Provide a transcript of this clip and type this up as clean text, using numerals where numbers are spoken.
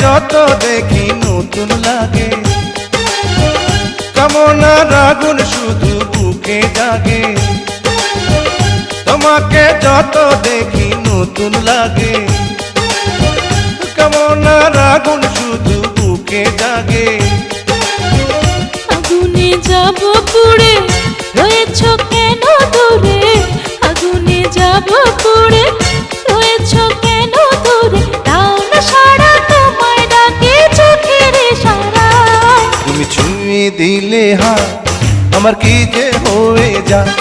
যত দেখি নতুন লাগে, কামনার আগুন শুধু বুকে জাগে। তোমাকে যত দেখি নতুন লাগে, কামনার আগুন শুধু বুকে জাগে। আগুনে যাব পুড়ে, রয়েছ কেন দূরে? আগুনে যাব পুড়ে, রয়েছ কেন দূরে? দাও না সাড়া, তোমায় ডাকে চোখের ইশারায়। তুমি ছুঁয়ে দিলে হাত, আমার কি যে হয়ে যায়।